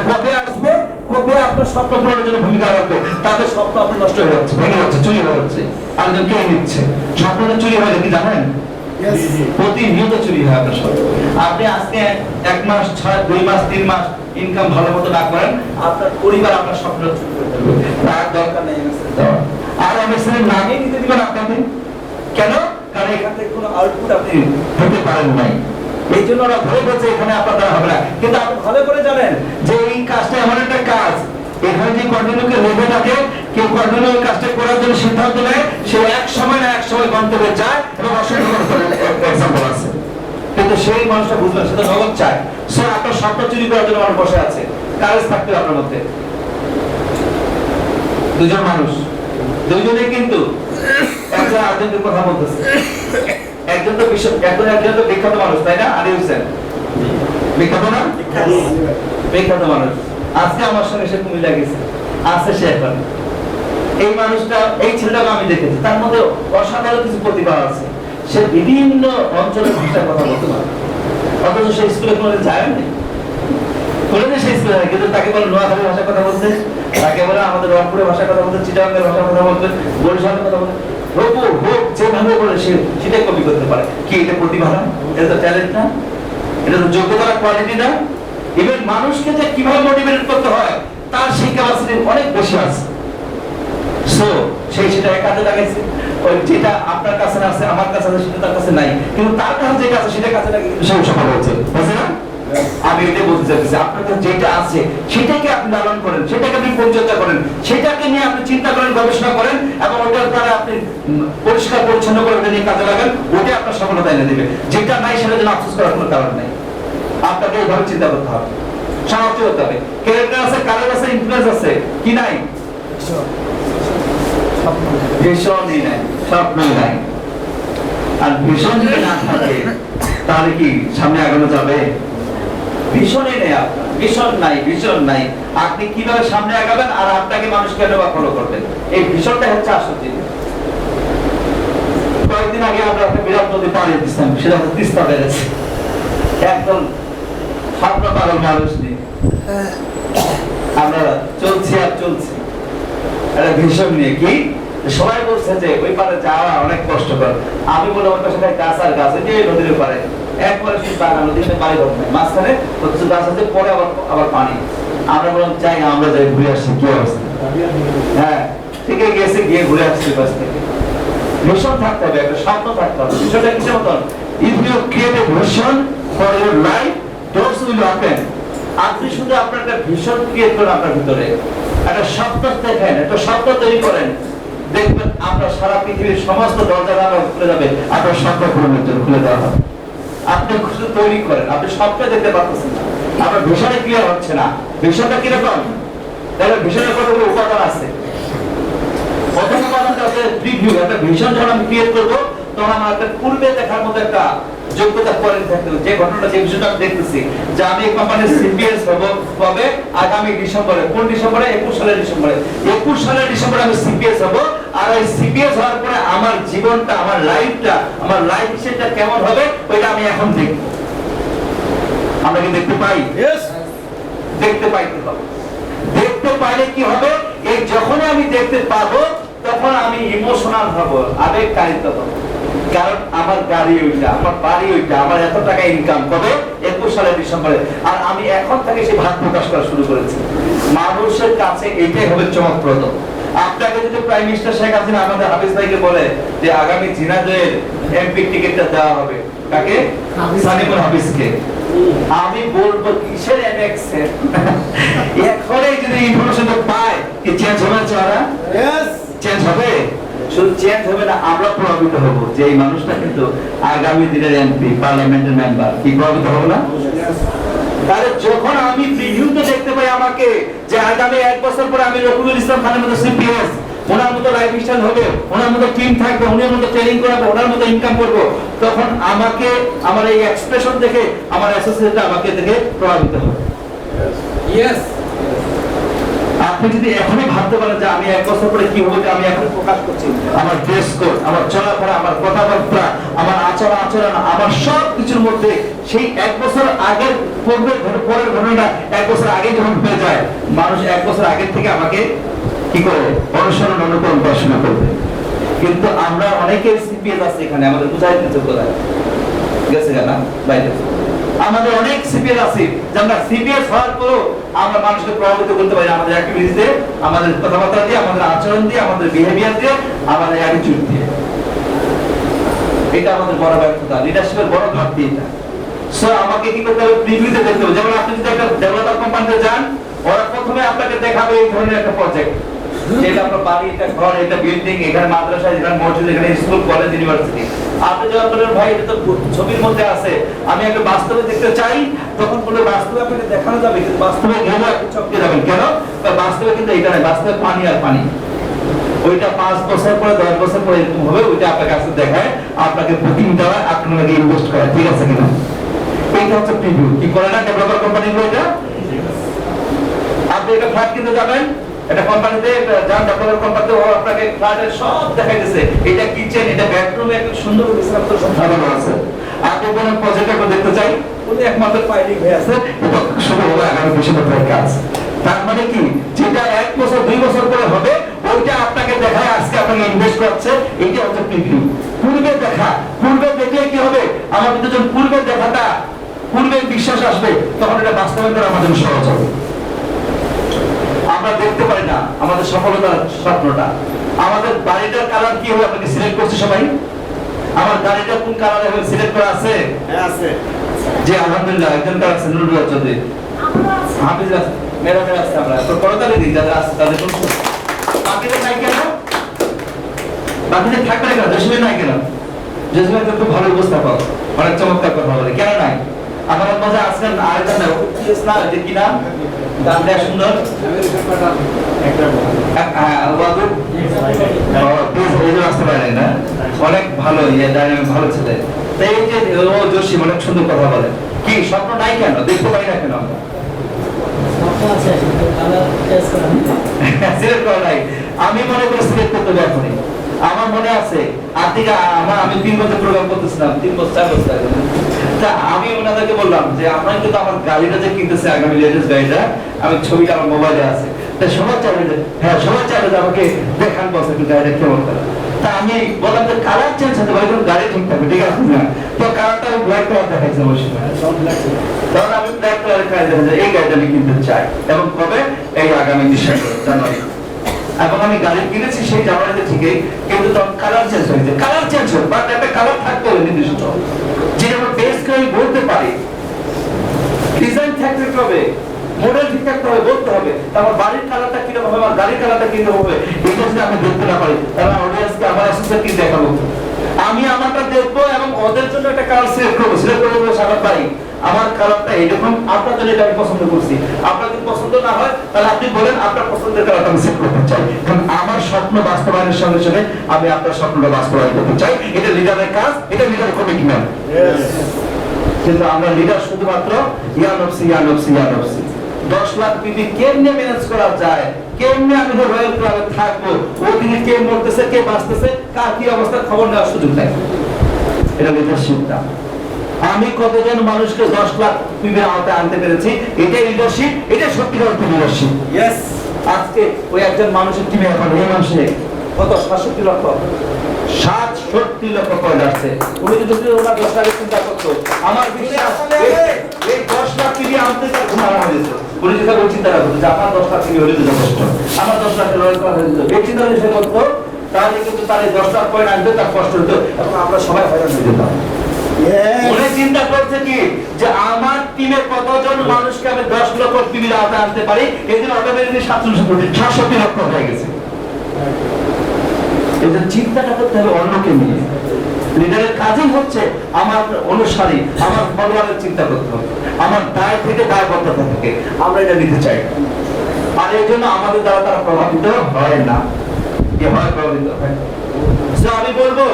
কবে আসবে, কবে আপনার স্বপ্ন পূরণের জন্য ভূমিকা রাখবে, তাদের স্বপ্ন আপনার নষ্ট হয়ে যাচ্ছে, ভেঙে যাচ্ছে, চুরি হয়ে যাচ্ছে, আরেকজন কে নিচ্ছে। স্বপ্নটা চুরি হয় কি জানেন? প্রতিনিয়ত চুরি হয় আপনার স্বপ্ন। আপনি আজকে 1 মাস, 2 মাস, 3 মাস ইনকাম ভালো মতো না করেন, আপনার পরিবার আপনার স্বপ্ন চুরি করে ফেলবে। তার দরকার নেই এমএসএন দেওয়ার। আর এমএসএন নামই দিতে দিবেন আপনাকে কেন? কারণ এখান থেকে কোনো আউটপুট আপনি পেতে পারেন নাই, এই জন্য ওরা ধরে বলছে এখানে আপনার দ্বারা হবে না। কিন্তু আপনি ভালো করে জানেন যে এই কাজটা এমন একটা কাজ, এখানে যে কন্টিনিউকে লেগে থাকে, কেউ কন্টিনিউ এই কাজটা করার জন্য সিদ্ধান্ত নেয়, সে এক সময় না এক সময় গন্তব্যে যায় এবং অসংখ্য এক্সাম্পল আছে। কিন্তু সেই মানুষটা বুঝবে সে তো নগদ চায়। সে আপনার স্বপ্ন চুরি করার জন্য মানুষ বসে আছে। কারেজ থাকতে হবে আপনার মধ্যে। দুজন মানুষ, দুজনেই কিন্তু একজন আরেকজনের কথা বলতেছে। একজন তো বিখ্যাত মানুষ, তাই না? আলী হোসেন বিখ্যাত না? বিখ্যাত মানুষ। আজকে আমার সঙ্গে সে কুমিল্লা গেছে, আছে সে এখন। এই মানুষটা, এই ছেলেটাকে আমি দেখেছি, তার মধ্যে অসাধারণ কিছু প্রতিভা আছে। সে বিভিন্ন অঞ্চলের ভাষায় কথা বলতে পারে, অথচ সে স্কুলে কোনো যায় না, কোনোদিন সে স্কুলে যায়। কিন্তু তাকে বলে নোয়াখালীর ভাষায় কথা বলতে, তাকে বলে আমাদের রংপুরের ভাষায় কথা বলতে, চিটাগাংয়ের ভাষায় কথা বলতে, বরিশালের কথা বলতে, যেভাবে বলে সে সেটাই কপি করতে পারে। কি এটা প্রতিভা না? এটা তো ট্যালেন্ট না? এটা তো যোগ্যতা, কোয়ালিটি না? ইভেন মানুষকে যে কিভাবে মোটিভেট করতে হয় তার সেই ক্যাপাসিটি অনেক বেশি আছে। সো সেটা কাজে লাগাইছে। ওই যেটা আপনার কাছে আছে, আমার কাছে আছে, সেটা তার কাছে নাই, কিন্তু তার কাছে যেটা আছে সেটা কাজে লাগে, সে সফল হচ্ছে, বুঝছেন না? আমি এটাই বলতে চাইছি, আপনার কাছে যেটা আছে সেটাকে আপনি লালন করেন, সেটাকে আপনি পরিচর্যা করেন, সেটাকে নিয়ে আপনি চিন্তা করেন, গবেষণা করেন এবং ওটার দ্বারা আপনি পরিষ্কার পরিচ্ছন্ন করে ওটা নিয়ে কাজে লাগান। ওটাই আপনার সফলতা এনে দেবে। যেটা নাই সেটা যেন আফসোস করার কোনো কারণ নেই। আপনাকে এইভাবে চিন্তা করতে হবে, সাহায্য করতে হবে। ক্যারেক্টার আছে, কালার আছে, ইনফ্লুয়েন্স আছে, কি নাই? ভীষণই নাই, স্বপ্নই নাই। আর ভীষণ যদি না থাকে তাহলে কি সামনে আগানো যাবে? ভীষণই নেই আপনার, ভীষণ নাই। আপনি কিভাবে সামনে আগাবেন আর আপনাকে মানুষ কেন বা ফলো করবেন, এই ভীষণটা হচ্ছে আসল জিনিস। কয়েকদিন আগে আমরা একটা বিরাট নদী পাড়ি দিচ্ছিলাম, সেটা হচ্ছে তিস্তা বেড়েছে। একদম স্বপ্ন পাগল মানুষ নিয়ে আমরা চলছি আর চলছি একটা ভীষণ নিয়ে। কি সবাই বলছে যে ওই পারে যাওয়া অনেক কষ্টকর। আমি বললাম ওই পাশে গাছ আর গাছ, যে নদীর পারে একবারে শুধু বাগান, নদীর পানি ঘর নাই, মাঝখানে হচ্ছে গাছ আছে, পরে আবার পানি। আমরা বললাম যাই, আমরা যাই ঘুরে আসছি, কি অবস্থা? হ্যাঁ, ঠিক গেছে, গিয়ে ঘুরে আসছি পাশ থেকে। ভীষণ থাকতে হবে, একটা স্বপ্ন থাকতে হবে। বিষয়টা কিসের মতন? If you create a vision for your life, doors will open. আপনি শুধু আপনার একটা ভিশন ক্রিয়েট করেন, আপনার ভিতরে একটা স্বপ্ন দেখেন, একটা স্বপ্ন তৈরি করেন, দেখবেন আপনার সারা পৃথিবীর সমস্ত দরজা খুলে যাবে, আপনার স্বপ্ন পূরণের জন্য খুলে দেওয়া হবে। আপনি শুধু তৈরি করেন, আপনি স্বপ্ন দেখতে পারতেছেন না, আপনার ভিশনে ক্লিয়ার হচ্ছে না। ভিশনটা কিরকম? তাহলে ভিশনের কতগুলো উপাদান আছে। প্রথম উপাদানটা হচ্ছে প্রিভিউ। একটা ভিশন যখন আমি ক্রিয়েট করবো তখন আমার একটা পূর্বে দেখার মতো একটা যোগ্যতা করে থাকতে হবে। যে ঘটনাটা, যে বিষয়টা আমি দেখতেছি যে আমি এই কোম্পানির সিপিএস হবে আগামী ডিসেম্বরে। কোন ডিসেম্বরে? 21 সালের ডিসেম্বরে। 21 সালের ডিসেম্বরে আমি সিপিএস হব। আর এই সিপিএস হওয়ার পরে আমার জীবনটা, আমার লাইফটা, আমার লাইফ স্টাইলটা কেমন হবে ওইটা আমি এখন দেখব। আমরা কি দেখতে পাই? দেখতে পাইতে হবে। দেখতে পাইলে কি হবে? এই যখন আমি দেখতে পাবো তখন আমি ইমোশনাল হব, আবেগতাড়িত হব। কারণ আমার গাড়ি ওইটা, আমার বাড়ি ওইটা, আমার এত টাকা ইনকাম কবে? 21 সালের ডিসেম্বরে। আর আমি এখন থেকে সেই ভাব প্রকাশ করা শুরু করেছি। মানুষের কাছে এটাই হবে চমকপ্রদ। আপনাকে যদি প্রাইম মিনিস্টার শেখ হাসিনা আমাদের হাফিজ ভাইকে বলে যে আগামী ঝিনাইদহের এমপি টিকিটটা দেওয়া হবে, কাকে? সানিমুল হাফিজকে। আমি বলবো কিসের এমএক্স এখনই যদি ইনফরমেশন পায় কি চেঞ্জ হবে চেহারা? চেঞ্জ হবে। শুধু চেঞ্জ হবে না, আমরা প্রভাবিত হব যে এই মানুষটা কিন্তু আগামী দিনের এমপি, পার্লামেন্টের মেম্বার। কি প্রভাবিত হব না? তাহলে যখন আমি প্রিভিউতে দেখতে পাই আমাকে যে আগামী 1 বছর পরে আমি রকিবুল ইসলাম খানের মতো সিপিএস, ওনার মতো লাইফস্টাইল হবে, ওনার মতো টিম থাকবে, ওনার মতো ট্রেনিং করাবো, ওনার মতো ইনকাম করব, তখন আমাকে আমার এই এক্সপ্রেশন দেখে আমার অ্যাসোসিয়েটটা আমাকে দেখে প্রভাবিত হবে। ইয়েস, আপনি যদি এখনই ভাবতে পারেন যে আমি 1 বছর পরে কি হবে, যে আমি এখন প্রকাশ করছি আমার ড্রেস কোড, আমার চলাফেরা, আমার কথাবার্তা, আমার আচরণ, আমার সব কিছুর মধ্যে সেই 1 বছর আগের পরের ঘটনা 1 বছর আগে যখন হয়ে যায়, মানুষ 1 বছর আগের থেকে আমাকে কি করে অনুকরণ পড়াশোনা করবে। কিন্তু আমরা অনেকের সিপিএস আছে এখানে, আমাদের বুঝাই দিতে কোথায় গেছে না বাইরে, আমাদের অনেক সিপিএস আছে যে আমরা সিপিএস হওয়ার পরও আমরা মানুষকে প্রভাবিত করতে পারি আমাদের অ্যাক্টিভিটিস দিয়ে, আমাদের কথাবার্তা দিয়ে, আমাদের আচরণ দিয়ে, আমাদের বিহেভিয়ার দিয়ে, আমাদের অ্যাটিটিউড দিয়ে। এটা আমাদের বড় ব্যর্থতা, লিডারশিপের বড় ঘাটতি এটা। সো আমাকে কি করতে হবে, প্রিভিউতে দেখতে হবে। যেমন আপনি যদি একটা ডেভেলপার কোম্পানিতে যান, ওরা প্রথমে আপনাকে দেখাবে এই ধরনের একটা প্রজেক্ট, যেটা আপনার বাড়ি, এটা ঘর, এটা বিল্ডিং, এখানে মাদ্রাসা, এখানে মসজিদ, এখানে স্কুল, কলেজ, ইউনিভার্সিটি। আপনি যখন বলেন ভাই এটা তো ছবির মধ্যে আছে, আমি একটা বাস্তবে দেখতে চাই, তখন বলে বাস্তবে আপনাকে দেখানো যাবে, কিন্তু বাস্তবে গেলে আপনি চমকে যাবেন। কেন? বাস্তবে কিন্তু এটা নয়, বাস্তবে পানি আর পানি। ওইটা 5 বছর পরে 10 বছর পরে এরকম হবে, ওইটা আপনার কাছে দেখায়, আপনাকে বুকিং দেওয়া, আপনাকে ইনভেস্ট করা, ঠিক আছে কিনা? এইটা হচ্ছে প্রিভিউ। কি করে না ডেভেলপার কোম্পানিগুলো এটা? আপনি একটা ফ্ল্যাট কিনতে যাবেন, এটা কোম্পানিতে যান, ডেভেলপার কোম্পানিতে, ও আপনাকে ফ্ল্যাটের সব দেখাইতেছে, এটা কিচেন, এটা বেডরুম, একটা সুন্দর বিছানা সব সাজানো আছে। আপনি কোন প্রজেক্ট দেখতে চাই, ওই একমাত্র ফাইলিং হয়ে আছে, এটা শুরু হবে আগামী 20 বছরের কাজ। তার মানে কি, যেটা 1 বছর 2 বছর পরে হবে, ওইটা আপনাকে দেখায় আজকে আপনাকে ইনভেস্ট করছে, এইটা হচ্ছে প্রিভিউ। পূর্বে দেখা, পূর্বে দেখলে কি হবে, আমাদের যখন পূর্বে দেখাটা, পূর্বে বিশ্বাস আসবে, তখন এটা বাস্তবায়ন করা আমাদের সহজ হবে। আমরা দেখতে পারি না আমাদের সফলতার স্বপ্নটা। আমাদের বাড়িটার কালার কি হবে আপনাকে সিলেক্ট করছে সবাই? আমার গাড়িটা কোন কালারে হবে সিলেক্ট করা আছে? হ্যাঁ আছে। জি আলহামদুলিল্লাহ, একজন কালার আছে, নুরুল্লাহ চৌধুরী, হাফিজ আছে, মেরা আছে। আমরা তো করতালি দিই যারা আছে তাদের কোন বাকিদের নাই কেন? বাকিদের থাকবে না কেন? জসিমের নাই কেন? জসিমের তো খুব ভালো উপস্থাপক, অনেক চমৎকার কথা বলে, কেন নাই? আমার মধ্যে আজকে আরেকজন না, না যে কি নাম, গানটা সুন্দর, অনেক ভালো, ভালো ছেলে। এই যে ও জসিম অনেক সুন্দর কথা বলে, কি স্বপ্ন নাই কেন? দেখতে পাই না কেন আমরা? সিলেক্ট করা নাই। আমি মনে করি সিলেক্ট করতে হবে এখনই। আমার মনে আছে আমি 3 বছর প্রোগ্রাম করতেছিলাম, 3 বছর 4 বছর আগে। তা আমি ওনাদেরকে বললাম যে আমরা কিন্তু আমার গাড়িটা যে কিনতেছে, আগামী লেটেস্ট গাড়িটা, আমি ছবিটা আমার মোবাইলে আছে, তা সবাই চাইবে যে হ্যাঁ, সবাই চাইবে যে আমাকে দেখান বসে একটু গাড়িটা কেমন করে। তা আমি বললাম যে কালার চেঞ্জ হতে পারে, গাড়ি ঠিক থাকবে, ঠিক আছে না? তো কালারটা আমি ব্ল্যাক কালার দেখাইছি আমার সময়, তখন আমি ব্ল্যাক কালারের গাড়ি দেখাচ্ছি, এই গাড়িটা আমি কিনতে চাই। এবং কবে? এই আগামী ডিসেম্বর, জানুয়ারি। এবং আমি গাড়ি কিনেছি সেই জানুয়ারিতে ঠিকই, কিন্তু তখন কালার চেঞ্জ হয়েছে। কালার চেঞ্জ হবে, বাট একটা কালার থাকতে হবে নির্দিষ্ট, যেটা আমরা বেস করে বলতে পারি। ডিজাইন থাকতে হবে, মডেল ঠিক থাকতে হবে, বলতে হবে। আমার বাড়ির কালারটা কিরকম হবে, আমার গাড়ির কালারটা কিরকম হবে, এটা যদি আমি দেখতে না পারি, তাহলে অডিয়েন্সকে আমার অ্যাসোসিয়েট কি দেখাবো? আমি আমারটা দেখবো এবং ওদের জন্য একটা কালার সিলেক্ট করবো, সিলেক্ট করে দেবো সারা বাড়ি আমার কালারটা এইরকম, আপনার জন্য এটা আমি পছন্দ করছি। আপনার যদি পছন্দ না হয়, তাহলে আপনি বলেন আপনার পছন্দের কালারটা আমি সেট করতে চাই, কারণ আমার স্বপ্ন বাস্তবায়নের সঙ্গে সঙ্গে আমি আপনার স্বপ্নটা বাস্তবায়ন করতে চাই। এটা লিডারের কাজ, এটা লিডার কমিটমেন্ট। কিন্তু আমরা লিডার শুধুমাত্র ইয়ানফসি 10 লাখ পিপি কেমনে ম্যানেজ করা যায়, কেমনে আমি রয়্যাল ক্লাবে থাকবো, ওদিকে কে মরতেছে, কে বাঁচতেছে, কার কি অবস্থা, খবর নেওয়ার সুযোগ নাই। এটা লিডারশিপ না। আমি কতজন মানুষকে 10 লাখ পিপির আওতায় আনতে পেরেছি, এটা লিডারশিপ, এটা সত্যিকার লিডারশিপ। ইয়েস। আজকে ওই একজন মানুষের টিমে এখন এই মাসে কত 67 লক্ষ, 67 লক্ষ পয়েন্ট আসছে। উনি যদি ওনার 10 লাখ চিন্তা করতো, আমার বিশ্বাস এই 10 লাখ পিপি আনতে তার ঘুমানো হয়েছে। উনি যেটা চিন্তা করতো যে আমার 10 লাখ পিপি হলে তো যথেষ্ট, আমার 10 লাখ রয়েল করা হয়ে যেত, এই চিন্তা সে করতো, তাহলে কিন্তু তার এই 10 লাখ পয়েন্ট আনতে তার কষ্ট হতো এবং আমরা সবাই হয়রান হয়ে যেতাম। উনি চিন্তা করছে কি যে আমার টিমে কতজন মানুষকে আমি 10 লক্ষ পিপির আওতায় আনতে পারি, এই জন্য অটোমেটিকলি 67 লক্ষ হয়ে গেছে। এটা চিন্তাটা করতে হবে অন্যকে নিয়ে। লিডারের কাজই হচ্ছে আমার অনুসারী, আমার ফলোয়ারের চিন্তা করতে হবে, আমার দায় থেকে দায়বদ্ধতা থেকে আমরা এটা নিতে চাই। আর এই জন্য আমাদের দ্বারা তারা প্রভাবিত হয় না, প্রভাবিত হয়। আমি বলবো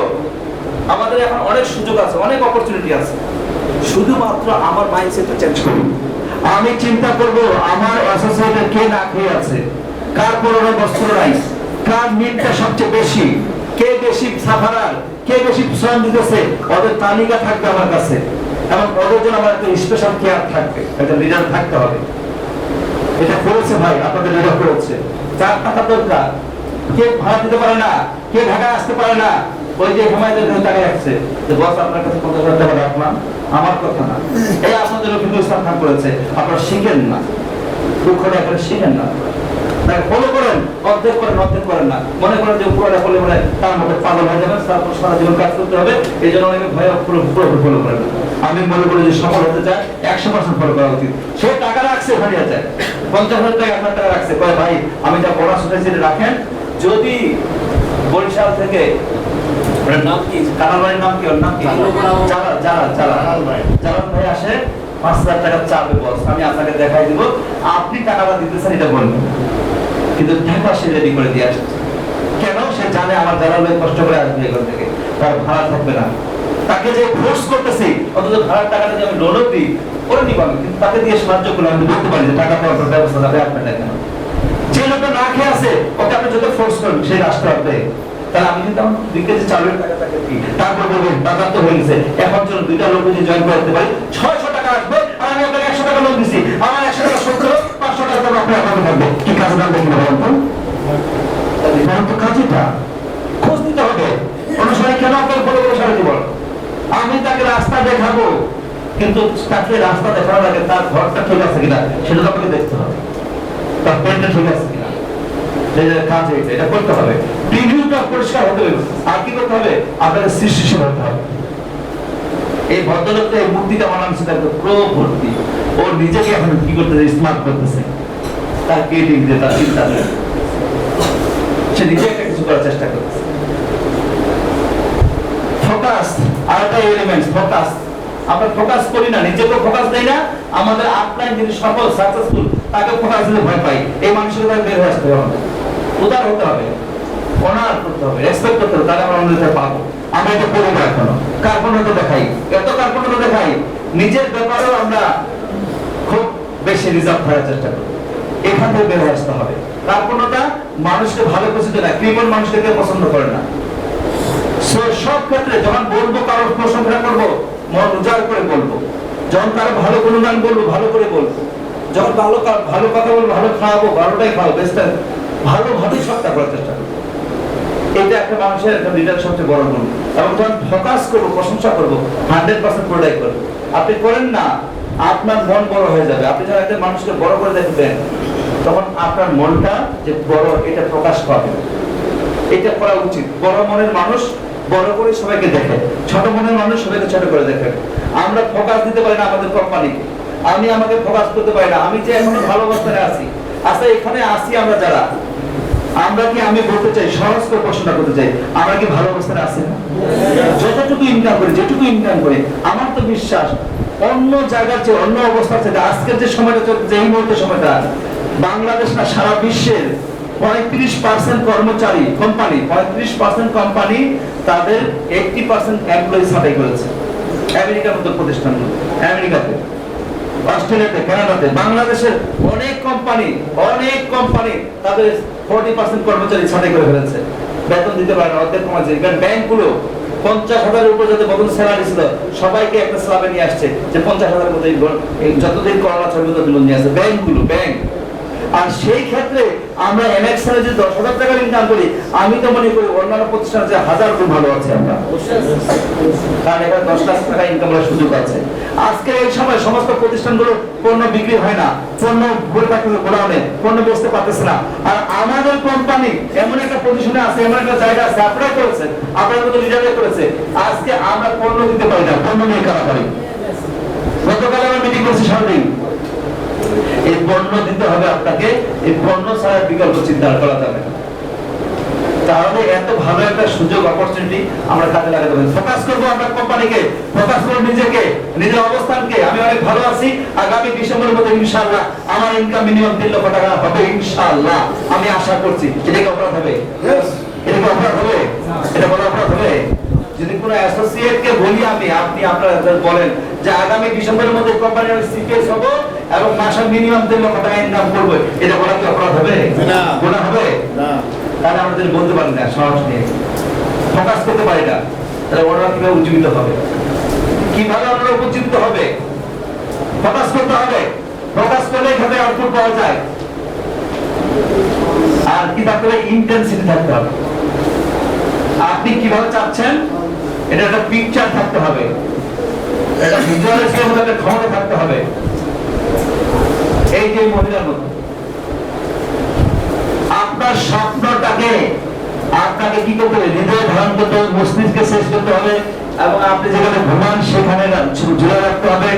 আমাদের এখন অনেক সুযোগ আছে, অনেক অপরচুনিটি আছে, শুধুমাত্র আমার মাইন্ডসেটটা চেঞ্জ করুন। আমি চিন্তা করব আমার অ্যাসোসিয়েটের কে না খেয়ে আছে, কার পরনে বস্ত্র নাই, কার নিটটা সবচেয়ে বেশি, কে বেশি সাফারার, কে বেশি শ্রম দিতেছে, ওদের তালিকা থাকবে আমার কাছে, এবং ওদের জন্য আমার একটা স্পেশাল কেয়ার থাকবে, একটা লিডার থাকতে হবে। এটা করেছে ভাই, আপনাদের লিডার করেছে। 4 টাকা দরকার, কে ভাড়া দিতে পারে না, কে ঢাকায় আসতে পারে না, ওই যে ঘুমাইতে টাকা রাখছে যে বস আপনার কাছে 50,000 টাকা রাখলাম, আমার কথা না, এই আপনাদের রফিকুল ইসলাম খান করেছে। আপনারা শিখেন না, দুঃখটা করে শিখেন না, ফলো করেন, অর্ধেক করেন, অর্ধেক করেন না, মনে করেন যে পুরোটা ফলে মানে তার মধ্যে পাগল হয়ে যাবেন, তারপর সারা জীবন কাজ করতে হবে। এই জন্য অনেকে ভয় পুরো ফলো করেন না। আমি মনে করি যে সফল হতে চায় 100% ফলো করা উচিত। সে টাকা রাখছে, হারিয়ে যায় 50,000 টাকা 1,000 টাকা রাখছে, কয় ভাই আমি যা বোনাস উঠেছি রাখেন, যদি বরিশাল থেকে নাম কি, কানালবাড়ির নাম কি, ওর নাম কি, জালাল ভাই আসে 5,000 টাকা চাবে বস, আমি আপনাকে দেখাই দিব, আপনি টাকাটা দিতেছেন এটা বলবেন, কিন্তু টাকা সে রেডি করে দিয়ে আসছে। কেন? সে জানে আমার জালাল ভাই কষ্ট করে আসবে এখান থেকে, তার ভাড়া থাকবে না, তাকে যে ফোর্স করতেছি, অথচ ভাড়ার টাকাটা যদি আমি লোনও দিই করে নিব আমি, কিন্তু তাকে দিয়ে সাহায্য করলে আমি বলতে পারি যে টাকা পাওয়ার ব্যবস্থা যাবে আপনার কেন। যে লোকটা না খেয়ে আছে ওকে আপনি যত ফোর্স করবেন সেই রাস্তা হবে। তাহলে আমি কিন্তু আমার 2 কেজি চালের টাকা তাকে দিই, তারপর বলবেন টাকা তো হয়ে গেছে, এখন চলো 2টা লোক যদি জয়েন করতে পারি 600 টাকা আসবে, আর আমি আপনাকে 100 টাকা লোন দিছি, আমার 100 টাকা শোধ করো, 500 টাকা আপনার অ্যাকাউন্টে থাকবে। কি কাজ না দেখি বলুন তো, কাজটা খোঁজ দিতে হবে। অনুসারে কেন আপনার ফলো করে সারা জীবন আমি তাকে রাস্তা দেখাবো, কিন্তু তাকে রাস্তা দেখানোর আগে তার ঘরটা ঠিক আছে কিনা সেটা তো আপনাকে দেখতে হবে, তার পেনটা ঠিক আছে কিনা, কাজ এটা করতে হবে, রিভিউটা পরিষ্কার হতে হবে। আর কি করতে হবে? আপনাকে সৃষ্টিশীল হতে হবে। এই ভদ্রলোকটা এই মূর্তিটা বানাচ্ছে তার প্রো ভর্তি, ও নিজেকে এখন কি করতেছে, স্মার্ট করতেছে, তার ক্রিয়েটিভিটি, তার চিন্তা, সে নিজে একটা কিছু করার চেষ্টা করতেছে। ফোকাস আর একটা এলিমেন্টস, ফোকাস। আমরা ফোকাস করি না, নিজেকে ফোকাস দেই না, আমাদের আপলাইন যিনি সফল সাকসেসফুল তাকে ফোকাস দিতে ভয় পাই। এই মানুষের কাছে বের হয়ে আসতে হবে, উদার হতে হবে, অনার করতে হবে, রেসপেক্ট করতে হবে, তাহলে আমরা অন্যদের পাবো। আমরা এটা করি না এখনো, কার্পণ্যতা দেখাই, এত কার্পণ্যতা দেখাই, নিজের ব্যাপারেও আমরা খুব বেশি রিজার্ভ থাকার চেষ্টা করি। এখান থেকে বের হয়ে আসতে হবে। কার্পণ্যতা মানুষকে ভালো কিছু দেয় না, কৃপণ মানুষকে কেউ পছন্দ করে না। সব ক্ষেত্রে যখন বলবো, কারোর প্রশংসা করবো, মন উজাড় করে বলবো, যখন কারো ভালো গুণগান বলবো ভালো করে বলবো, যখন ভালো কথা বলবো, ভালো খাওয়াবো, ভালোটাই খাওয়াবো, বেস্টটা ভালোভাবেই সবটা করার চেষ্টা করবো। এটা একটা মানুষের একটা লিডার সবচেয়ে বড় গুণ। এবং যখন ফোকাস করবো, প্রশংসা করবো, 100% প্রোডাক্ট করবো। আপনি করেন না, আপনার মন বড় হয়ে যাবে। আপনি যখন একটা মানুষকে বড় করে দেখবেন, তখন আপনার মনটা যে বড়, এটা প্রকাশ পাবে। এটা করা উচিত। বড় মনের মানুষ বড় করে সবাইকে দেখে, ছোট মনের মানুষ সবাইকে ছোট করে দেখে। আমরা ফোকাস দিতে পারি না আমাদের কোম্পানিকে, আমি আমাকে ফোকাস করতে পারি না। আমি যে এখনো ভালো অবস্থানে আছি, আচ্ছা এখানে আসি আমরা যারা, আমরা কি, আমি বলতে চাই, সহজ করে প্রশ্নটা করতে চাই, আমরা কি ভালো অবস্থানে আছি না? যতটুকু ইনকাম করি, যেটুকু ইনকাম করি, আমার তো বিশ্বাস অন্য জায়গার চেয়ে, অন্য অবস্থার চেয়ে আজকের যে সময়টা চলছে, এই মুহূর্তের সময়টা, বাংলাদেশ না সারা বিশ্বের 35% কর্মচারী কোম্পানি, 35% কোম্পানি তাদের 80% এমপ্লয়ি ছাঁটাই করেছে। আমেরিকার মতো প্রতিষ্ঠানগুলো, আমেরিকাতে, অস্ট্রেলিয়াতে, কানাডাতে, বাংলাদেশের অনেক কোম্পানি তাদের 40% কর্মচারী ছাঁটাই করে ফেলেছে। বেতন দিতে পারে না, অর্ধেক কমাচ্ছে। ব্যাংকগুলো 50,000-এর উপর যাদের বেতন স্যালারি ছিল সবাইকে একটা স্ল্যাবে নিয়ে আসছে যে 50,000-এর মধ্যে যতদিন করোনা চলবে ততদিন নিয়ে আসছে ব্যাংকগুলো, ব্যাংক। আর সেই ক্ষেত্রে আমরা এমএক্সএল যে 10,000 টাকা ইনকাম করি, আমি তো মনে করি অন্যান্য প্রতিষ্ঠান যে 1000 গুণ ভালো আছে আমরা, কারণ এখানে 10 লাখ টাকা ইনকাম করার সুযোগ আছে। আজকে এই সময় সমস্ত প্রতিষ্ঠানগুলো পণ্য বিক্রি হয় না, পণ্য ঘুরে থাকতেছে গোডাউনে, পণ্য বেচতে পারতেছে না। আর আমাদের কোম্পানি এমন একটা পজিশনে আছে, এমন একটা জায়গা আছে, আপনারা করেছেন, আপনারা তো লিডারে করেছে, আজকে আমরা পণ্য দিতে পারি না, পণ্য নিয়ে কারাকারি। গতকাল আমরা মিটিং করছি সারাদিন, এই পণ্য দিতে হবে আপনাকে, এই পণ্য ছাড়া বিকল্প চিন্তা করা যাবে না। তাহলে এত ভালো একটা সুযোগ, অপরচুনিটি আমরা কাজে লাগাতে হবে। ফোকাস করবো আমরা কোম্পানিকে, ফোকাস করবো নিজেকে, নিজের অবস্থানকে। আমি অনেক ভালো আছি, আগামী ডিসেম্বরের মধ্যে ইনশাআল্লাহ আমার ইনকাম মিনিমাম 3 লক্ষ টাকা হবে ইনশাআল্লাহ, আমি আশা করছি। এটা কি অপরাধ হবে? এটা কি অপরাধ হবে? এটা বড় অপরাধ হবে? যদি কোনো অ্যাসোসিয়েটকে বলি আমি, আপনি আপনারা বলেন যে আগামী ডিসেম্বরের মধ্যে কোম্পানির সিপিএস হবো, এবং মাসে মিনিমাম 3 লক্ষ টাকা ইনকাম করবে, এটা বলা কি অপরাধ হবে? না। গুনাহ হবে না। তাহলে আমরা যদি বলতে পারি না, সাহস নিয়ে ফোকাস করতে পারি না, তাহলে ওরা কিভাবে উজ্জীবিত হবে? কিভাবে ওরা উজ্জীবিত হবে? ফোকাস করতে হবে। ফোকাস করলে এখানে আউটপুট পাওয়া যায়। আর কি থাকতে হবে? ইন্টেন্সিটি থাকতে হবে। আপনি কিভাবে চাচ্ছেন এটা একটা পিকচার থাকতে হবে, এটা ভিজুয়ালাইজের মধ্যে একটা ক্ষমতা থাকতে হবে। এই যে মহিলার মতো আপনার স্বপ্নটাকে আপনাকে কি করতে হবে? হৃদয়ে ধারণ করতে হবে, মস্তিষ্কে শেষ করতে হবে, এবং আপনি যেখানে ঘুমান সেখানে ঝুলে রাখতে হবে,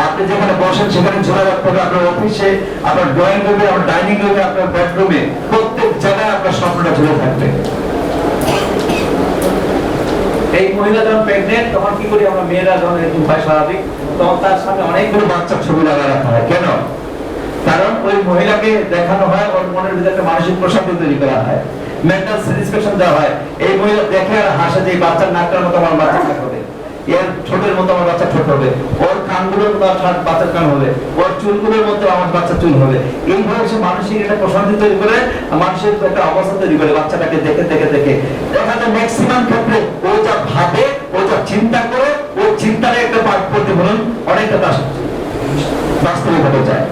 আপনি যেখানে বসেন সেখানে ঝুলে রাখতে হবে, আপনার অফিসে, আপনার ড্রয়িং রুমে, আপনার ডাইনিং রুমে, আপনার বেডরুমে, প্রত্যেক জায়গায় আপনার স্বপ্নটা ঝুলে থাকবে। এই মহিলা যখন প্রেগনেন্ট তখন কি করি আমরা মেয়েরা, যখন একটু হয় স্বাভাবিক, তখন তার সামনে অনেকগুলো বাচ্চার ছবি লাগানো রাখা হয়। কেন? কারণ ওই মহিলাকে দেখানো হয়, ওর মনের ভিতরে একটা মানসিক প্রশান্তি তৈরি করা হয়, মেন্টাল স্যাটিসফ্যাকশন দেওয়া হয়। এই মহিলা দেখে আর হাসে যে বাচ্চার নাকটার মতো আমার বাচ্চা নাক হবে, এর ঠোঁটের মতো আমার বাচ্চা ঠোঁট হবে, ওর কানগুলোর মতো আমার বাচ্চার কান হবে, ওর চুলগুলোর মতো আমার বাচ্চার চুল হবে। এইভাবে সে মানসিক একটা প্রশান্তি তৈরি করে, মানসিক একটা অবস্থা তৈরি করে বাচ্চাটাকে দেখে দেখে দেখে। দেখা যায় ম্যাক্সিমাম ক্ষেত্রে ও যা ভাবে, ও যা চিন্তা করে, ও চিন্তার একটা প্রতিফলন অনেকটা তার বাস্তবে ঘটে যায়।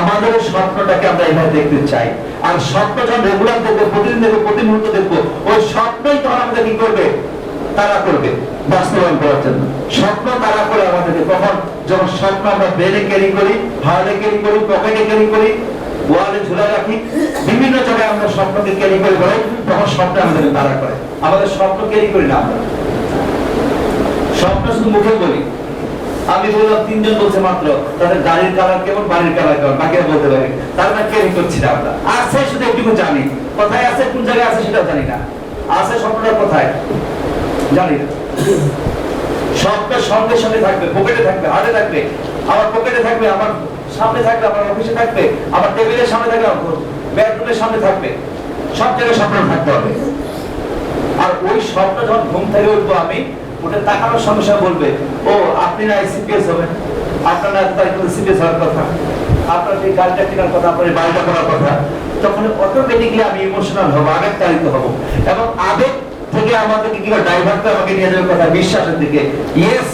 আমাদের স্বপ্নটাকে আমরা এইভাবে দেখতে চাই। আর স্বপ্ন যখন রেগুলার দেখবো, প্রতিদিন দেখবো, প্রতি মুহূর্তে দেখবো, ওই স্বপ্নই তখন আমাদের কি করবে? তারা করবে বাস্তবায়ন করার জন্য। স্বপ্ন তারা করে আমাদেরকে কখন? যখন স্বপ্ন আমরা ব্রেনে ক্যারি করি, হার্টে ক্যারি করি, পকেটে ক্যারি করি, ওয়ালে ঝুলে রাখি, বিভিন্ন জায়গায় আমরা স্বপ্নকে ক্যারি করে বেড়াই, তখন স্বপ্ন আমাদেরকে তারা করে। আমাদের স্বপ্ন ক্যারি করি না আমরা, স্বপ্ন শুধু মুখে বলি। আমি বললাম 3 জন বলছে মাত্র তাদের গাড়ির কালার কেমন, বাড়ির কালার কেমন, বাকিরা বলতে পারে, তার মানে ক্যারি করছি না আমরা। আছে শুধু একটু জানি, কোথায় আছে, কোন জায়গায় আছে সেটাও জানি না। আছে স্বপ্নটা কোথায় জানি না। স্বপ্নের সঙ্গে সঙ্গে থাকবে, পকেটে থাকবে, হাতে থাকবে, আমার পকেটে থাকবে, আমার সামনে থাকবে, আমার অফিসে থাকবে, আমার টেবিলের সামনে থাকবে, বেডরুমের সামনে থাকবে, সব জায়গায় স্বপ্ন থাকতে হবে। আর ওই স্বপ্ন যখন ঘুম থেকে উঠবো, আমি ওটা তাকানোর সঙ্গে সঙ্গে বলবে, ও আপনি না সিপিএস হবেন, আপনার না তারিখ সিপিএস হওয়ার কথা, আপনার এই গাড়িটা কেনার কথা, আপনার বাড়িটা করার কথা। তখন অটোমেটিকলি আমি ইমোশনাল হবো, আবেগ তাড়িত হবো, এবং আবেগ থেকে আমাদেরকে কি করে ডাইভার্ট করে আমাকে নিয়ে যাবে কথা বিশ্বাসের দিকে। ইয়েস,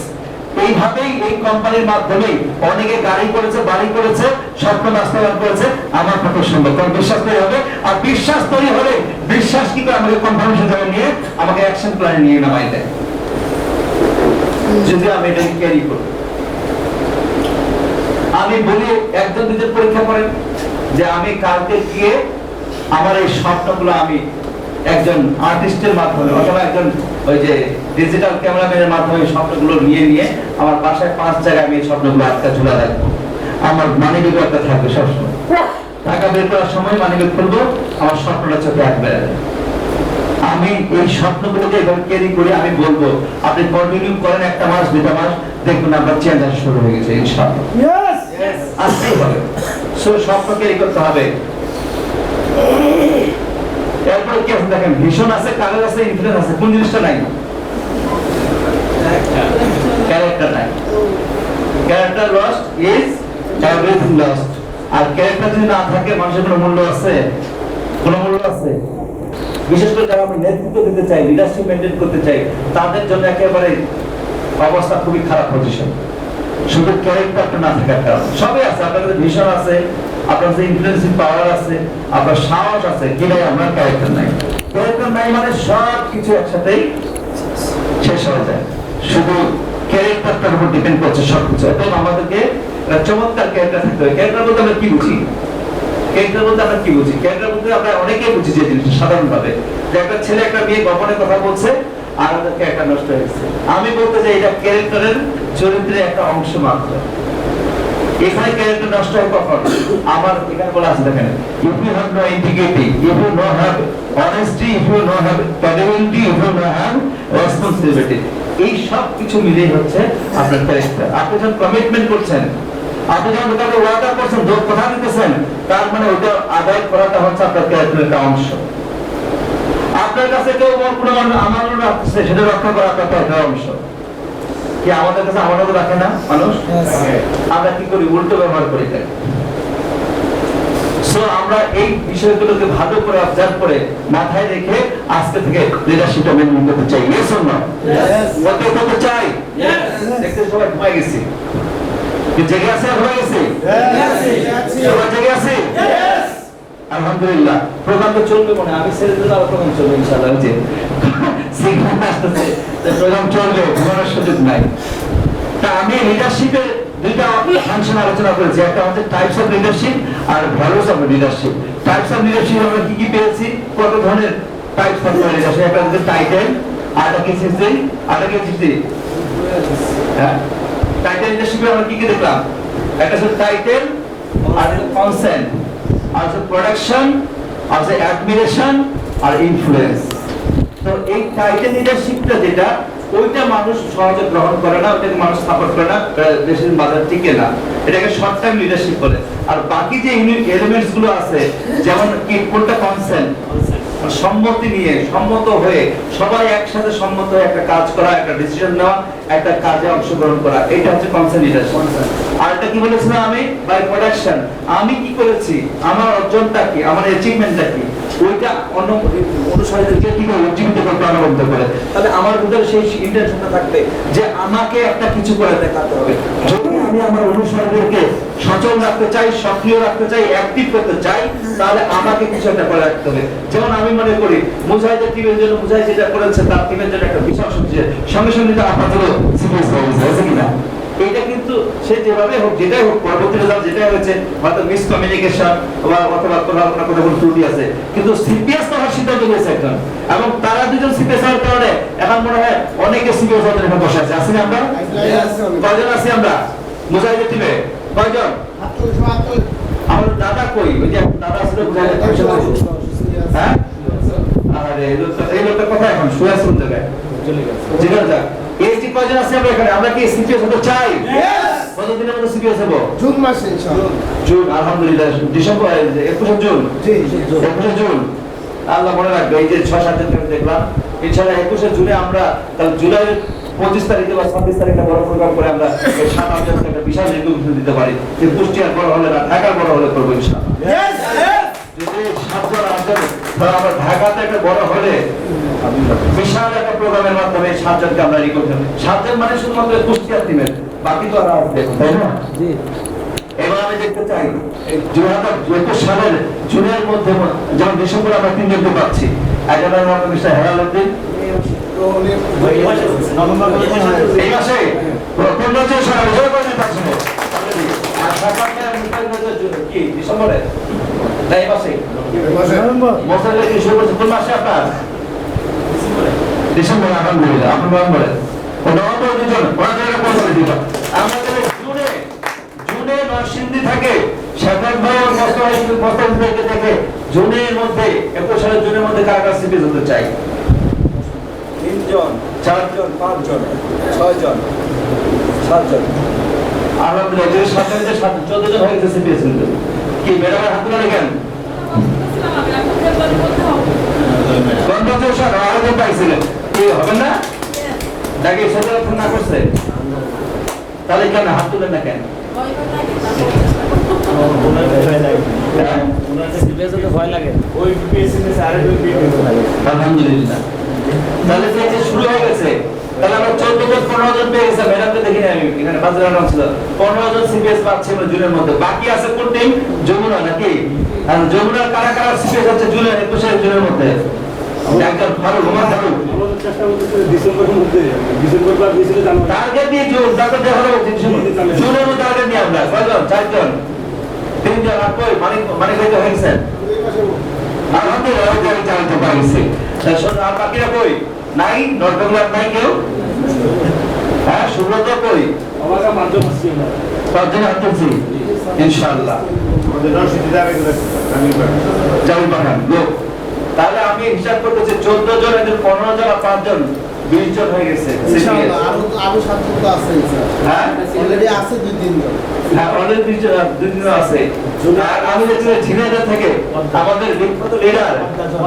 এইভাবেই এই কোম্পানির মাধ্যমে অনেকে গাড়ি করেছে, বাড়ি করেছে, স্বপ্ন বাস্তবায়ন করেছে। আমার কথা সম্ভব, কারণ বিশ্বাস তৈরি হবে। আর বিশ্বাস তৈরি হলে বিশ্বাস কি করে আমাকে কনফার্মেশন জায়গায় নিয়ে আমাকে অ্যাকশন প্ল্যানে নিয়ে নামাই দেয়, যদি আমি এটাকে ক্যারি করি। আমি বলি একজন নিজের পরীক্ষা করেন যে আমি কালকে গিয়ে আমার এই স্বপ্নগুলো আমি একজন আর্টিস্টের মাধ্যমে অথবা একজন ওই যে ডিজিটাল ক্যামেরাম্যানের মাধ্যমে স্বপ্নগুলো নিয়ে নিয়ে আমার বাসায় 5 জায়গায় আমি এই স্বপ্নগুলো আটকা ঝুলা রাখবো। আমার মানিব্যাগ একটা থাকবে সবসময়, টাকা বের করার সময় মানিব্যাগ খুলবো, আমার স্বপ্নটা চোখে আসবে। আমি এই স্বপ্নগুলোকে এভাবে ক্যারি করে আমি বলবো, আপনি কন্টিনিউ করেন 1 মাস 2 মাস, দেখবেন আপনার চেঞ্জ আসা শুরু হয়ে গেছে ইনশাআল্লাহ। আসতেই হবে, সো স্বপ্ন ক্যারি করতে হবে। এরপরে কি আছে দেখেন, ভিশন আছে, কালার আছে, ইনফ্লুয়েন্স আছে, কোন জিনিসটা নাই? ক্যারেক্টার নাই। Character lost is everything lost. আর ক্যারেক্টার যদি না থাকে মানুষের কোনো মূল্য আছে? কোনো মূল্য আছে? বিশেষ করে যারা আমরা নেতৃত্ব দিতে চাই, লিডারশিপ মেইনটেইন করতে চাই, তাদের জন্য একেবারে অবস্থা খুবই খারাপ পজিশন। শুধু ক্যারেক্টারটা না থাকার কারণে। সবই আছে, আপনার কাছে ভিশন আছে, আপনার কাছে ইনফ্লুয়েন্সিং পাওয়ার আছে, আপনার সাহস আছে, কিন্তু আপনার ক্যারেক্টার নাই। ক্যারেক্টার নাই মানে সব কিছু একসাথেই শেষ হয়ে যায়। শুধু ক্যারেক্টারটার উপর ডিপেন্ড করছে সবকিছু। এবং আমাদেরকে একটা চমৎকার ক্যারেক্টার থাকতে হবে। ক্যারেক্টার বলতে আমরা কি বুঝি? ক্যারেক্টার বলতে আমরা কি বুঝি? ক্যারেক্টার বলতে আমরা অনেকেই বুঝি যে জিনিসটা সাধারণভাবে, যে একটা ছেলে একটা মেয়ে গোপনে কথা বলছে আর ওদের ক্যারেক্টার নষ্ট হয়ে গেছে। আমি বলতে চাই এটা ক্যারেক্টারের, চরিত্রের একটা অংশ মাত্র। এখানে ক্যারেক্টার নষ্ট হয় কখন? আমার এখানে বলা আছে দেখেন, if you have no integrity, if you no have honesty, if you no have credibility, if you no have responsibility, এই সব কিছু মিলেই হচ্ছে আপনার ক্যারেক্টার। আপনি যখন কমিটমেন্ট করছেন, আপনি যখন কাউকে ওয়াদা করছেন, যোগ কথা দিতেছেন, তার মানে ওটা আদায় করাটা হচ্ছে আপনার ক্যারেক্টারের একটা অংশ। আপনার কাছে কেউ কোনো আমানত রাখতেছে, সেটা রক্ষা করা আপনার ক্যারেক্টারের অংশ। কি আমাদের কাছে আমানত রাখে না মানুষ? আমরা কি করি? উল্টো ব্যবহার করি। সো আমরা এই বিষয়গুলোকে ভালো করে অবজার্ভ করে মাথায় রেখে আজকে থেকে লিডারশিপটা মেনটেন করতে চাই। Yes or no? করতে চাই। দেখতে সবাই ঘুমাই গেছি, জেগে আছে? ঘুমাই গেছি? সবাই জেগে আছে? আলহামদুলিল্লাহ। প্রোগ্রাম তো চলবে মনে, আমি ছেড়ে দিলে আর প্রোগ্রাম চলবে ইনশাআল্লাহ। যে সিগন্যাল আসতেছে প্রোগ্রাম চলবে, ঘুমানোর সুযোগ নাই। তা আমি লিডারশিপের দুইটা ফাংশন আলোচনা করেছি, একটা হচ্ছে টাইপস অফ লিডারশিপ আর values of leadership. Types of leadership আমরা কি কি পেয়েছি? কত ধরনের টাইপস অফ লিডারশিপ? একটা হচ্ছে টাইটেল, আরেকটা কি সিস্টেম, আরেকটা কি সিস্টেম? হ্যাঁ, টাইটেল লিডারশিপে আমরা কি কি দেখলাম? একটা হচ্ছে টাইটেল, আর হচ্ছে কনসেন্ট, আর হচ্ছে প্রোডাকশন, আর হচ্ছে অ্যাডমিরেশন আর ইনফ্লুয়েন্স। তো এই টাইটেল লিডারশিপটা যেটা, ওইটা মানুষ সহজে গ্রহণ করে না, ওটাকে মানুষ সাপোর্ট করে না, দেশের বাজার টিকে না, এটাকে শর্ট টাইম লিডারশিপ বলে। আর বাকি যে এলিমেন্টস গুলো আছে, যেমন কি কোনটা কনসেন্ট, সম্মতি নিয়ে সম্মত হয়ে সবাই একসাথে সম্মত হয়ে একটা কাজ করা, একটা ডিসিশন নেওয়া, একটা কাজে অংশগ্রহণ করা, এটা হচ্ছে কনসেন্ট লিডারশিপ। আর এটা কি বলেছিলাম আমি? বাই প্রোডাকশন, আমি কি করেছি, আমার অর্জনটা কি, আমার অ্যাচিভমেন্টটা কি, ওইটা অন্য অনুসারীদেরকে কিভাবে উজ্জীবিত করতে আনন্দ করে। তাহলে আমার ভিতরে সেই ইন্টেনশনটা থাকবে যে আমাকে একটা কিছু করে দেখাতে হবে। যদি আমি আমার অনুসারীদেরকে সচল রাখতে চাই, সক্রিয় রাখতে চাই, অ্যাক্টিভ করতে চাই, তাহলে আমাকে কিছু একটা করে রাখতে হবে। যেমন আমি মনে করি মুজাহিদের টিমের জন্য মুজাহিদ যেটা করেছে, তার টিমের জন্য একটা বিশাল সবচেয়ে সঙ্গে সঙ্গে তার আপাতত সিরিয়াস হয়ে গেছে কিনা, এটা কিন্তু সে যেভাবে হোক, যেটাই হোক, পরবর্তী রেজাল্ট যেটাই হয়েছে, হয়তো মিসকমিউনিকেশন অথবা কোনো ভুল ত্রুটি আছে, কিন্তু সিপিএস তো হওয়ার সিদ্ধান্ত নিয়েছে একজন, এবং তারা দুজন সিপিএস হওয়ার কারণে এখন মনে হয় অনেকে সিপিএস হতে এখানে বসে আছে। আসেন আমরা কয়জন আছি? আমরা মুজাহিদের টিমে কয়জন? আমার দাদা কই? ওই যে দাদা ছিল মুজাহিদের, হ্যাঁ? আরে এই লোকটা কথা এখন শুয়ে আছে কোন জায়গায়? চলে গেছে। এসটি কয়জন আছে আমরা এখানে? আমরা কি সিপিএস হতে চাই? কতদিনের মধ্যে সিপিএস হবো? জুন মাসে ইনশাআল্লাহ। জুন, আলহামদুলিল্লাহ। December 21 June. জি 21 জুন। আল্লাহ মনে রাখবে, এই যে 6-7 দিন ধরে দেখলাম, ইনশাআল্লাহ 21 জুনে আমরা, তাহলে জুলাই 25 তারিখে বা 26 তারিখে বড় প্রোগ্রাম করে আমরা এই 7-8 জনের একটা বিশাল রিকগনিশন দিতে পারি যে কুষ্টিয়ার বড় হলে না, ঢাকার বড় হলে করবো ইনশাআল্লাহ। যদি 7জন 8জন আমরা ঢাকাতে একটা বড় হলে বিশাল একটা প্রোগ্রামের মাধ্যমে 7 জনকে আমরা রিকগনিশন, 7 জন মানে শুধুমাত্র কুষ্টিয়ার টিমের, বাকি তো আর আছে, তাই না? জি। এবার আমি দেখতে চাই 2021 সালের জুনের মধ্যে, যেমন ডিসেম্বরে আমরা 3 জনকে পাচ্ছি, একজনের নাম মিস্টার হেলাল উদ্দিন, এই মাসে 15 জন সারা বছর করে পাচ্ছি, আর ঢাকাতে কি ডিসেম্বরে না এই মাসে? মোসালে কি শুরু করছে কোন মাসে আপনার? ডিসেম্বরে। আলহামদুলিল্লাহ। আপনার নভেম্বরে, নভেম্বর দুজন ওনাদের পৌঁছে দিল। আমাদের জুনে নরসিংদী থাকে শেখর ভাই মোস্তাফিজকে থেকে জুনের মধ্যে 21 সালের জুনের মধ্যে কার কাছে সিপিএস হতে চাই? 3 জন, 4 জন, 5 জন, 6 জন, 7 জন। আলহামদুলিল্লাহ। যে 7 জনের 14 জন হয়ে গেছে সিপিএস। কি ম্যাডামের হাত তুলে রেখেন? কনভারসেশন আগে পাইছিলেন, কি হবে না? নাকি সচেতন না করছে? তাহলে কেন হাত তুলেন না কেন? আলহামদুলিল্লাহ। তাহলে যে শুরু হয়ে গেছে, তাহলে আমরা 14 জন 15 জন পেয়ে গেছি। ম্যাডামকে দেখি না, আমি এখানে বাজারে নাম ছিল 15 জন সিপিএস পাচ্ছে আমরা জুনের মধ্যে। বাকি আছে কোন টিম? যমুনা নাকি? আর যমুনার কারা কারা সিপিএস হচ্ছে জুনের 21 জুনের মধ্যে? একজন ফারুক, ওমর ফারুক। আমাদের চেষ্টা করতেছে ডিসেম্বরের মধ্যে, ডিসেম্বর বা ডিসেম্বরে জানুয়ারি টার্গেট দিয়ে জুন, তারপর দেখা হবে জুনের মধ্যে টার্গেট নিয়ে আমরা কয়জন? 4 জন, 3 জন। আর কই মানিক হইতে হয়েছে? আলহামদুলিল্লাহ, আমি জানতে পারছি। আর বাকিরা কই? নাই? নটবেঙ্গলার নাই কেউ? হ্যাঁ, সুব্রত কই? আমাকে 5 জন আসছে না। 5 জন আসতেছি ইনশাআল্লাহ। আমাদের নরসিংদী যাবে যাই পাঠান লোক। তাহলে আমি হিসাব করতেছি 14 জন, এদের 15 জন আর 5 জন 20 জন হয়ে গেছে ইনশাআল্লাহ। আরো 7 জন তো আছে স্যার। হ্যাঁ, অলরেডি আছে 2-3 জন। হ্যাঁ, অলরেডি 2 জন আছে। আর আমি দেখছি ঝিনাইদহ থেকে আমাদের বিখ্যাত লিডার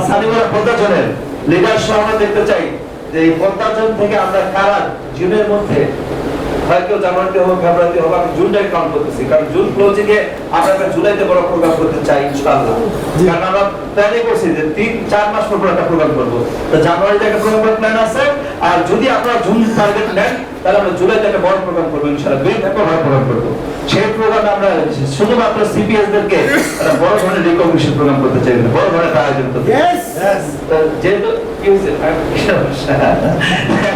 সানিমার 50 জনের লিডার সহ আমরা দেখতে চাই যে এই 50 জন থেকে আমরা কারা জুনের মধ্যে হয় কেউ জানুয়ারিতে হোক ফেব্রুয়ারিতে হোক, আমি জুনটাই কাউন্ট করতেছি, কারণ জুন ক্লোজিং এ আমরা একটা জুলাইতে বড় প্রোগ্রাম করতে চাই ইনশাআল্লাহ। কারণ আমরা প্ল্যানই করছি যে 3-4 মাস পর একটা প্রোগ্রাম করব। তো জানুয়ারিতে একটা প্রোগ্রাম প্ল্যান আছে, আর যদি আপনারা জুন টার্গেট নেন তাহলে আমরা জুলাইতে একটা বড় প্রোগ্রাম করব ইনশাআল্লাহ, 2 ধাপে বড় প্রোগ্রাম করব। সেই প্রোগ্রামে আমরা শুধুমাত্র সিপিএস দেরকে একটা বড় ধরনের রিকগনিশন প্রোগ্রাম করতে চাই, বড় ধরনের আয়োজন করতে চাই। যেহেতু কি হয়েছে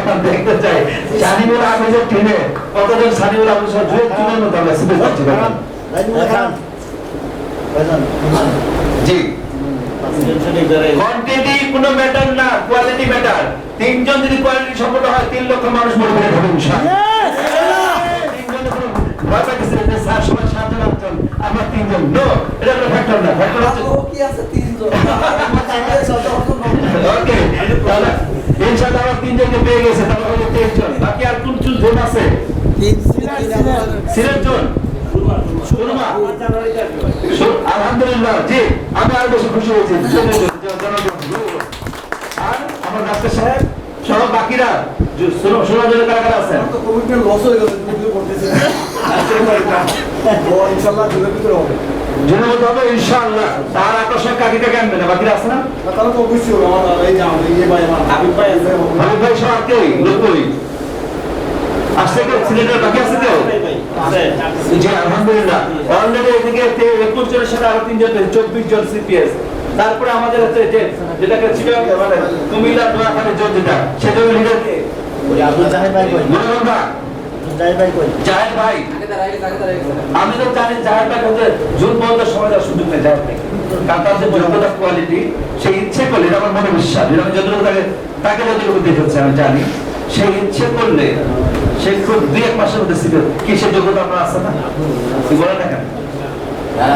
এখন দেখতে চাই সানিউল আহমেদের টিমে কতজন সানিউল আহমেদ সহ জুয়েল টিমের মধ্যে আমরা সিপিএস পাচ্ছি জি। কোয়ান্টিটি কোনো ম্যাটার না, কোয়ালিটি ম্যাটার। 3 জন যদি কোয়ালিটি সম্পন্ন হয় 3 লক্ষ মানুষ মোটিভেট হবে ইনশাআল্লাহ। 3 জন ভয় পাইতেছে যে স্যার সবাই 7 জন 8 জন, আমরা 3 জন। নো, এটা কোনো ফ্যাক্টর না, ফ্যাক্টর হচ্ছে কি আছে 3 জন ওকে। তাহলে ইনশাআল্লাহ আমরা 3 জনকে পেয়ে গেছে, তাহলে হলো 23 জন। বাকি আর কোন কোন জন আছে? সিলেট জন, সুরমা, আলহামদুলিল্লাহ জি। আমি আর বেশি খুশি হয়েছি। আর আমার ডাক্তার সাহেব সব বাকিরা সুরমা জনের কারা কারা আছেন? তো কোভিড লস হয়ে গেছে, তুমি করতেছে ও ইনশাআল্লাহ জুনের ভিতরে হবে, জুনের মধ্যে হবে ইনশাআল্লাহ। তার আকর্ষণ কাকে কাকে আনবে না, বাকিরা আছে না? তাহলে তো অবশ্যই হবে। আমার এই যে আমাদের এই ভাই, আমার হাবিব ভাই আছে, হাবিব ভাই সব কেউ লোকই আসছে, কেউ সিলেটের বাকি আছে কেউ? জি আলহামদুলিল্লাহ। অলরেডি এদিকে 21 জনের সাথে আরো 3 জন, 24 জন সিপিএস। তারপরে আমাদের হচ্ছে যেটাকে চিটাগাং মানে কুমিল্লা নোয়াখালী জোন যেটা, সেটা লিডার কে? ওই আব্দুল জাহিদ ভাই কই? মুরব্বা জাহিদ ভাই কই? জাহেদ ভাই। আমি তো জানি জাহেদ ভাই হচ্ছে জুন পর্যন্ত সময় দেওয়ার সুযোগ নেই জাহেদ ভাই, কারণ তার যে যোগ্যতা কোয়ালিটি, সে ইচ্ছে করলে, এটা আমার মনে বিশ্বাস, আমি যতটুকু তাকে যতটুকু দেখেছি আমি জানি, সে ইচ্ছে করলে সে খুব 2-1 মাসের মধ্যে শিখে কি সে যোগ্যতা আপনার আছে না? তুই বলে না কেন?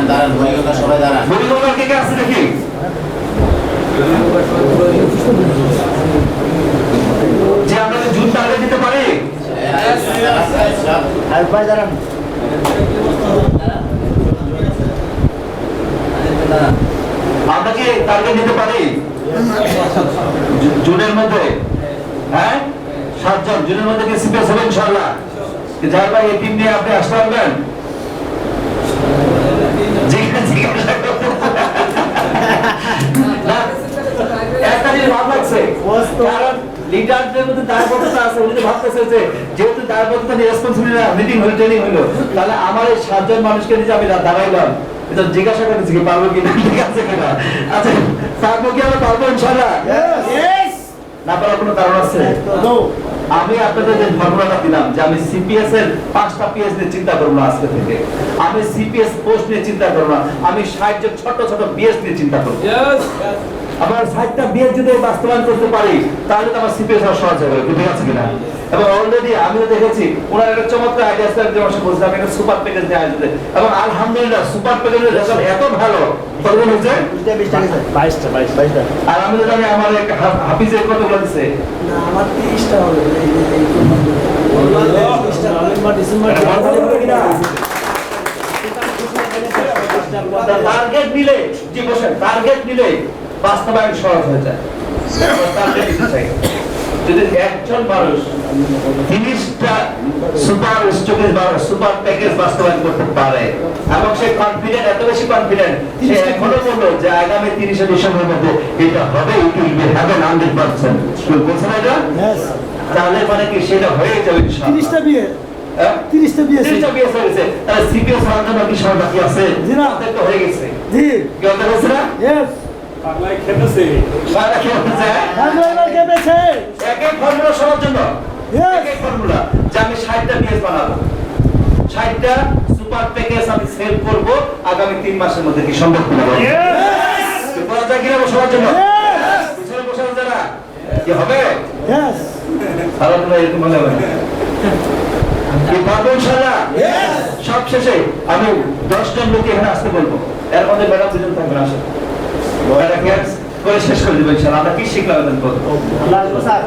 দাঁড়ান বইগুলো সবাই দাঁড়ান। বইগুলো কে কে আছে দেখি? যে আমরা কি জুন টার্গেট দিতে পারি? আর ভাই দাঁড়ান। আমরা কি টার্গেট দিতে পারি জুনের মধ্যে? হ্যাঁ 7 জন জুনের মধ্যে কি সিপিএস হবে ইনশাআল্লাহ? যাই ভাই এই টিম নিয়ে আপনি আসতে পারবেন? জিজ্ঞাসা করতে একটা জিনিস ভালো লাগছে, কারণ লিডারদের মধ্যে দায়বদ্ধতা আছে। উনি তো ভাবতেছে যে যেহেতু দায়বদ্ধতা নিয়ে রেসপন্সিবিলিটি, মিটিং হলো, ট্রেনিং হলো, তাহলে আমার এই 7 জন মানুষকে নিয়ে আমি দাঁড়াইলাম, এটা জিজ্ঞাসা করতেছি কি পারবো কিনা, ঠিক আছে কিনা? আচ্ছা পারবো কি? আমরা পারবো ইনশাআল্লাহ। না পারার কোনো কারণ আছে? আমি আপনাদের যে ফর্মুলাটা দিলাম যে আমি সিপিএস এর 5টা পিএস নিয়ে চিন্তা করবো না আজকে থেকে, আমি সিপিএস পোস্ট নিয়ে চিন্তা করবো না, আমি 60 জন ছোট ছোট বিএস নিয়ে চিন্তা করবো। আবার 60টা বিএস যদি বাস্তবায়ন করতে পারি তাহলে তো আমার সিপিএস হওয়া সহজ হয়ে গেল, ঠিক আছে কিনা? এবং অলরেডি আমিও দেখেছি ওনার একটা চমৎকার আইডিয়া আছে, যে আমার সাথে বলছিলাম একটা সুপার প্যাকেজ নিয়ে আসবে, এবং আলহামদুলিল্লাহ সুপার প্যাকেজের রেজাল্ট এত ভালো, কতদিন হয়েছে? 22টা। আর আমি তো জানি আমার এক হাফিজের কতগুলো দিচ্ছে, না আমার 30টা হবে টার্গেট নিলে, জি বসেন, টার্গেট নিলে বাস্তবায়ন সহজ হয়ে যায়। টার্গেট দিতে চাই, যদি একজন মানুষ 30টা সুপার স্টকেজ বা সুপার প্যাকেজ বাস্তবায়ন করতে পারে এবং সে কনফিডেন্ট, এত বেশি কনফিডেন্ট, সে এখনো বললো যে আগামী 30 ডিসেম্বরের মধ্যে এটা হবে, ইট উইল বি হ্যাপেন 100%। বলছেন এটা? তাহলে মানে কি সেটা হয়ে যাবে ইনশাআল্লাহ। 30টা বিয়ে। 30টা বিয়ে। 30টা বিয়ে হয়েছে, তাহলে সিপিএস হওয়ার জন্য কি সময় বাকি আছে? জি না। তো হয়ে গেছে। জি। কি কথা হয়েছে না? ইয়েস। পাগলাই খেতেছে। সারা কি হচ্ছে? আগলা কেবেছে। একই ফর্মুলা সবার জন্য, ইয়েস। একই ফর্মুলা যে আমি 60টা বিএস বানাবো, 60টা সুপার প্যাকেজ আমি সেল করব আগামী 3 মাসের মধ্যে, কি সম্ভব কিনা? ইয়েস। বলা যায় কিনা সবার জন্য? ইয়েস। পিছনে বসে আছে যারা, কি হবে? ইয়েস। আর তোমরা এরকম মনে হবে কি পারবো ইনশাআল্লাহ? ইয়েস। সব শেষে আমি 10 জন লোক এখানে আসতে বলবো, এর মধ্যে ম্যাডাম দুজন থাকবেন, আসেন ওরা ক্যাচ করে শেষ করে দেবো ইনশাআল্লাহ। আমরা কি শিখলাম এদের পর? আল্লাহ হাফেজ স্যার।